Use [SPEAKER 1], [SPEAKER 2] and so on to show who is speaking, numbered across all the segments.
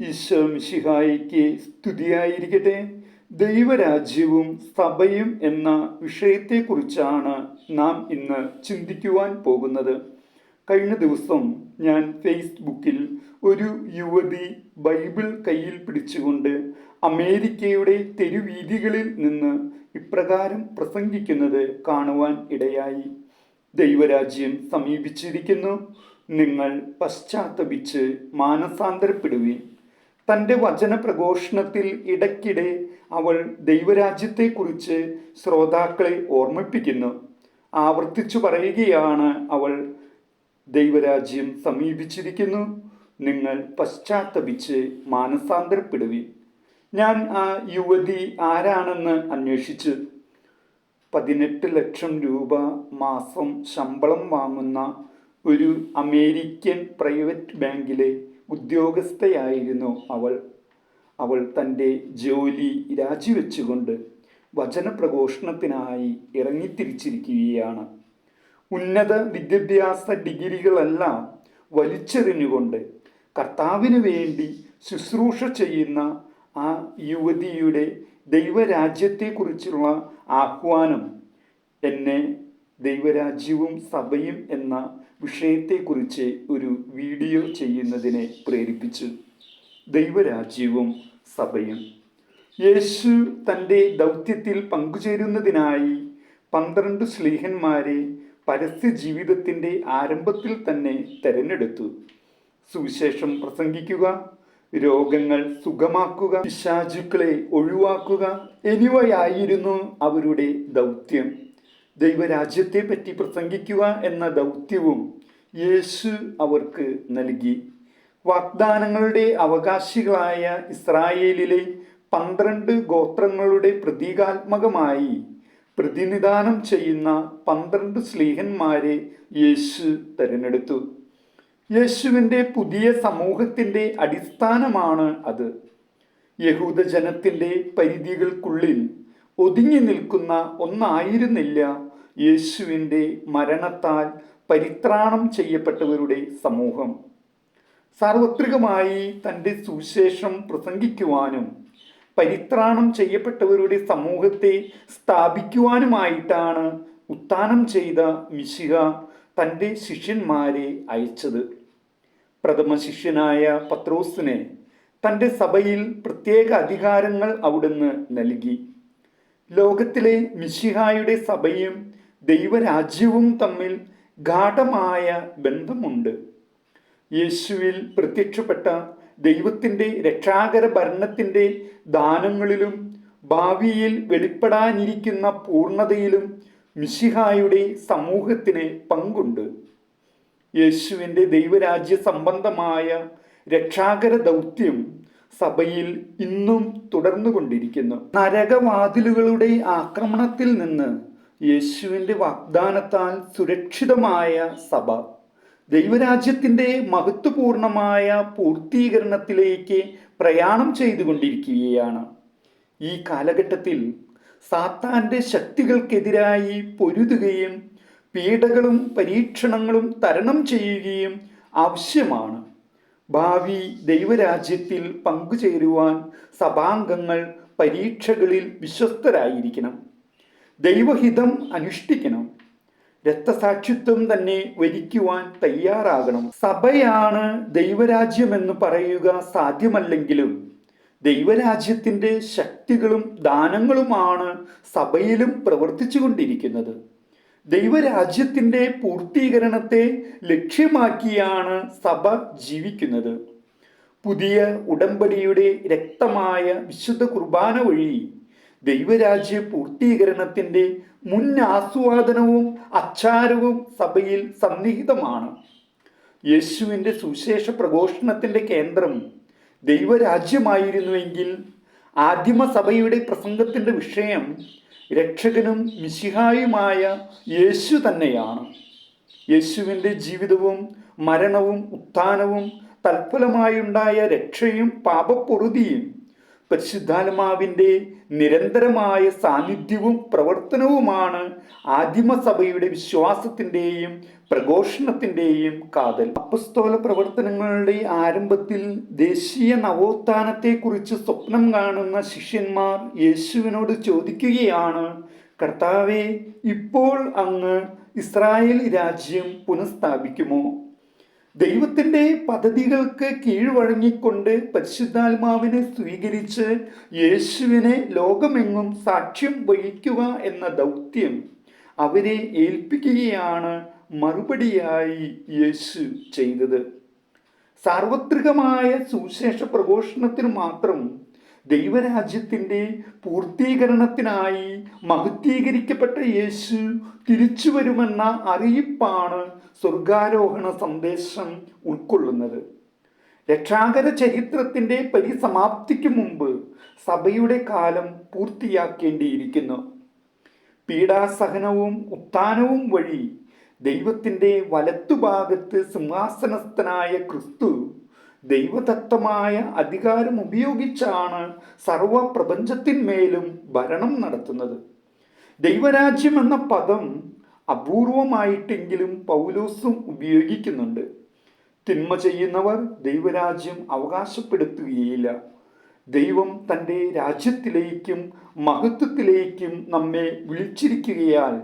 [SPEAKER 1] ഈശോ മിശിഹായിക്ക് സ്തുതിയായിരിക്കട്ടെ. ദൈവരാജ്യവും സഭയും എന്ന വിഷയത്തെക്കുറിച്ചാണ് നാം ഇന്ന് ചിന്തിക്കുവാൻ പോകുന്നത്. കഴിഞ്ഞ ദിവസം ഞാൻ ഫേസ്ബുക്കിൽ ഒരു യുവതി ബൈബിൾ കയ്യിൽ പിടിച്ചുകൊണ്ട് അമേരിക്കയുടെ തെരുവീഥികളിൽ നിന്ന് ഇപ്രകാരം പ്രസംഗിക്കുന്നത് കാണുവാൻ ഇടയായി. ദൈവരാജ്യം സമീപിച്ചിരിക്കുന്നു, നിങ്ങൾ പശ്ചാത്തപിച്ച് മാനസാന്തരപ്പെടുവിൻ. തൻ്റെ വചന പ്രഘോഷണത്തിൽ ഇടയ്ക്കിടെ അവൾ ദൈവരാജ്യത്തെക്കുറിച്ച് ശ്രോതാക്കളെ ഓർമ്മിപ്പിക്കുന്നു. ആവർത്തിച്ചു പറയുകയാണ് അവൾ, ദൈവരാജ്യം സമീപിച്ചിരിക്കുന്നു, നിങ്ങൾ പശ്ചാത്തപിച്ച് മാനസാന്തരപ്പെടുവിൻ. ഞാൻ ആ യുവതി ആരാണെന്ന് അന്വേഷിച്ചു. 18 ലക്ഷം രൂപ മാസം ശമ്പളം വാങ്ങുന്ന ഒരു അമേരിക്കൻ പ്രൈവറ്റ് ബാങ്കിലെ ഉദ്യോഗസ്ഥയായിരുന്നു അവൾ തൻ്റെ ജോലി രാജിവെച്ചുകൊണ്ട് വചനപ്രഘോഷണത്തിനായി ഇറങ്ങിത്തിരിച്ചിരിക്കുകയാണ്. ഉന്നത വിദ്യാഭ്യാസ ഡിഗ്രികളെല്ലാം വലിച്ചെറിഞ്ഞുകൊണ്ട് കർത്താവിന് വേണ്ടി ശുശ്രൂഷ ചെയ്യുന്ന ആ യുവതിയുടെ ദൈവരാജ്യത്തെക്കുറിച്ചുള്ള ആഹ്വാനം എന്നെ ദൈവരാജ്യവും സഭയും എന്ന വിഷയത്തെക്കുറിച്ച് ഒരു വീഡിയോ ചെയ്യുന്നതിനെ പ്രേരിപ്പിച്ചു. ദൈവരാജ്യവും സഭയും. യേശു തൻ്റെ ദൗത്യത്തിൽ പങ്കുചേരുന്നതിനായി 12 ശ്ലീഹന്മാരെ പരസ്യ ജീവിതത്തിൻ്റെ ആരംഭത്തിൽ തന്നെ തെരഞ്ഞെടുത്തു. സുവിശേഷം പ്രസംഗിക്കുക, രോഗങ്ങൾ സുഖമാക്കുക, പിശാചുക്കളെ ഒഴിവാക്കുക എന്നിവയായിരുന്നു അവരുടെ ദൗത്യം. ദൈവരാജ്യത്തെ പറ്റി പ്രസംഗിക്കുക എന്ന ദൗത്യവും യേശു അവർക്ക് നൽകി. വാഗ്ദാനങ്ങളുടെ അവകാശികളായ ഇസ്രായേലിലെ 12 ഗോത്രങ്ങളുടെ പ്രതീകാത്മകമായി പ്രതിനിധാനം ചെയ്യുന്ന 12 ശ്ലീഹന്മാരെ യേശു തിരഞ്ഞെടുത്തു. യേശുവിൻ്റെ പുതിയ സമൂഹത്തിൻ്റെ അടിസ്ഥാനമാണ് അത്. യഹൂദജനത്തിൻ്റെ പരിധികൾക്കുള്ളിൽ ഒതുങ്ങി നിൽക്കുന്ന ഒന്നായിരുന്നില്ല യേശുവിൻ്റെ മരണത്താൽ പരിത്രാണം ചെയ്യപ്പെട്ടവരുടെ സമൂഹം. സാർവത്രികമായി തൻ്റെ സുവിശേഷം പ്രസംഗിക്കുവാനും പരിത്രാണം ചെയ്യപ്പെട്ടവരുടെ സമൂഹത്തെ സ്ഥാപിക്കുവാനുമായിട്ടാണ് ഉത്ഥാനം ചെയ്ത മിശിഹ തൻ്റെ ശിഷ്യന്മാരെ അയച്ചത്. പ്രഥമ ശിഷ്യനായ പത്രോസിനെ തൻ്റെ സഭയിൽ പ്രത്യേക അധികാരങ്ങൾ അവിടുന്ന് നൽകി. ലോകത്തിലെ മിശിഹായുടെ സഭയും ദൈവരാജ്യവും തമ്മിൽ ഗാഢമായ ബന്ധമുണ്ട്. യേശുവിൽ പ്രത്യക്ഷപ്പെട്ട ദൈവത്തിൻ്റെ രക്ഷാകര ഭരണത്തിൻ്റെ ദാനങ്ങളിലും ഭാവിയിൽ വെളിപ്പെടാനിരിക്കുന്ന പൂർണ്ണതയിലും മിശിഹായുടെ സമൂഹത്തിന് പങ്കുണ്ട്. യേശുവിൻ്റെ ദൈവരാജ്യ സംബന്ധമായ രക്ഷാകര ദൗത്യം സഭയിൽ ഇന്നും തുടർന്നുകൊണ്ടിരിക്കുന്നു. നരകവാതിലുകളുടെ ആക്രമണത്തിൽ നിന്ന് യേശുവിൻ്റെ വാഗ്ദാനത്താൽ സുരക്ഷിതമായ സഭ ദൈവരാജ്യത്തിൻ്റെ മഹത്വപൂർണമായ പൂർത്തീകരണത്തിലേക്ക് പ്രയാണം ചെയ്തുകൊണ്ടിരിക്കുകയാണ്. ഈ കാലഘട്ടത്തിൽ സാത്താൻ്റെ ശക്തികൾക്കെതിരായി പൊരുതുകയും പീഡകളും പരീക്ഷണങ്ങളും തരണം ചെയ്യുകയും ആവശ്യമാണ്. ഭാവി ദൈവരാജ്യത്തിൽ പങ്കുചേരുവാൻ സഭാംഗങ്ങൾ പരീക്ഷകളിൽ വിശ്വസ്തരായിരിക്കണം, ദൈവഹിതം അനുഷ്ഠിക്കണം, രക്തസാക്ഷിത്വം തന്നെ വരിക്കുവാൻ തയ്യാറാകണം. സഭയാണ് ദൈവരാജ്യമെന്ന് പറയുക സാധ്യമല്ലെങ്കിലും ദൈവരാജ്യത്തിൻ്റെ ശക്തികളും ദാനങ്ങളുമാണ് സഭയിലും പ്രവർത്തിച്ചു കൊണ്ടിരിക്കുന്നത്. ദൈവരാജ്യത്തിൻ്റെ പൂർത്തീകരണത്തെ ലക്ഷ്യമാക്കിയാണ് സഭ ജീവിക്കുന്നത്. പുതിയ ഉടമ്പടിയുടെ രക്തമായ വിശുദ്ധ കുർബാന വഴി ദൈവരാജ്യ പൂർത്തീകരണത്തിൻ്റെ മുൻ ആസ്വാദനവും അച്ചാരവും സഭയിൽ സന്നിഹിതമാണ്. യേശുവിൻ്റെ സുവിശേഷ പ്രഘോഷണത്തിൻ്റെ കേന്ദ്രം ദൈവരാജ്യമായിരുന്നുവെങ്കിൽ ആദിമസഭയുടെ പ്രസംഗത്തിൻ്റെ വിഷയം രക്ഷകനും മിശിഹായുമായ യേശു തന്നെയാണ്. യേശുവിൻ്റെ ജീവിതവും മരണവും ഉത്ഥാനവും തൽഫലമായുണ്ടായ രക്ഷയും പാപപ്പൊറുതിയും പരിശുദ്ധാത്മാവിൻ്റെ നിരന്തരമായ സാന്നിധ്യവും പ്രവർത്തനവുമാണ് ആദിമസഭയുടെ വിശ്വാസത്തിൻ്റെയും പ്രഘോഷണത്തിൻ്റെയും കാതൽ. അപ്പസ്തോല പ്രവർത്തനങ്ങളുടെ ആരംഭത്തിൽ ദേശീയ നവോത്ഥാനത്തെക്കുറിച്ച് സ്വപ്നം കാണുന്ന ശിഷ്യന്മാർ യേശുവിനോട് ചോദിക്കുകയാണ്, കർത്താവേ, ഇപ്പോൾ അങ്ങ് ഇസ്രായേൽ രാജ്യം പുനഃസ്ഥാപിക്കുമോ? ദൈവത്തിൻ്റെ പദ്ധതികൾക്ക് കീഴ്വഴങ്ങിക്കൊണ്ട് പരിശുദ്ധാത്മാവിനെ സ്വീകരിച്ച് യേശുവിനെ ലോകമെങ്ങും സാക്ഷ്യം വഹിക്കുക എന്ന ദൗത്യം അവരെ ഏൽപ്പിക്കുകയാണ് മറുപടിയായി യേശു ചെയ്തത്. സാർവത്രികമായ സുവിശേഷ പ്രഘോഷണത്തിന് മാത്രം ദൈവരാജ്യത്തിൻ്റെ പൂർത്തീകരണത്തിനായി മഹത്വീകരിക്കപ്പെട്ട യേശു തിരിച്ചു വരുമെന്ന അറിയിപ്പാണ് സ്വർഗാരോഹണ സന്ദേശം ഉൾക്കൊള്ളുന്നത്. രക്ഷാകര ചരിത്രത്തിൻ്റെ പരിസമാപ്തിക്ക് മുമ്പ് സഭയുടെ കാലം പൂർത്തിയാക്കേണ്ടിയിരിക്കുന്നു. പീഡാസഹനവും ഉത്ഥാനവും വഴി ദൈവത്തിൻ്റെ വലത്തുഭാഗത്ത് സിംഹാസനസ്ഥനായ ക്രിസ്തു ദൈവദത്തമായ അധികാരം ഉപയോഗിച്ചാണ് സർവപ്രപഞ്ചത്തിന്മേലും ഭരണം നടത്തുന്നത്. ദൈവരാജ്യം എന്ന പദം അപൂർവമായിട്ടെങ്കിലും പൗലോസും ഉപയോഗിക്കുന്നുണ്ട്. തിന്മ ചെയ്യുന്നവർ ദൈവരാജ്യം അവകാശപ്പെടുത്തുകയില്ല. ദൈവം തൻ്റെ രാജ്യത്തിലേക്കും മഹത്വത്തിലേക്കും നമ്മെ വിളിച്ചിരിക്കുകയാൽ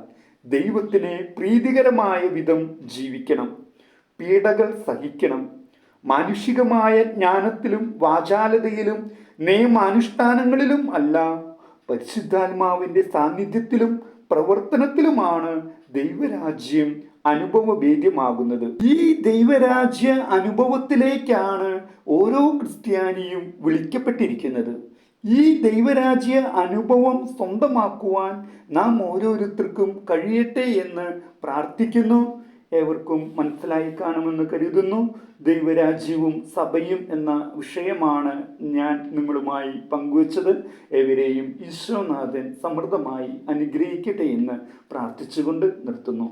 [SPEAKER 1] ദൈവത്തിന് പ്രീതികരമായ വിധം ജീവിക്കണം, പീഡകൾ സഹിക്കണം. മാനുഷികമായ ജ്ഞാനത്തിലും വാചാലതയിലും നിയമാനുഷ്ഠാനങ്ങളിലും അല്ല, പരിശുദ്ധാത്മാവിൻ്റെ സാന്നിധ്യത്തിലും പ്രവർത്തനത്തിലുമാണ് ദൈവരാജ്യം അനുഭവഭേദ്യമാകുന്നത്. ഈ ദൈവരാജ്യ അനുഭവത്തിലേക്കാണ് ഓരോ ക്രിസ്ത്യാനിയും വിളിക്കപ്പെട്ടിരിക്കുന്നത്. ഈ ദൈവരാജ്യ അനുഭവം സ്വന്തമാക്കുവാൻ നാം ഓരോരുത്തർക്കും കഴിയട്ടെ എന്ന് പ്രാർത്ഥിക്കുന്നു. ഏവർക്കും മനസ്സിലായി കാണുമെന്ന് കരുതുന്നു. ദൈവരാജ്യവും സഭയും എന്ന വിഷയമാണ് ഞാൻ നിങ്ങളുമായി പങ്കുവച്ചത്. ഏവരെയും ഈശോനാഥൻ സമൃദ്ധമായി അനുഗ്രഹിക്കട്ടെ എന്ന് പ്രാർത്ഥിച്ചുകൊണ്ട് നിർത്തുന്നു.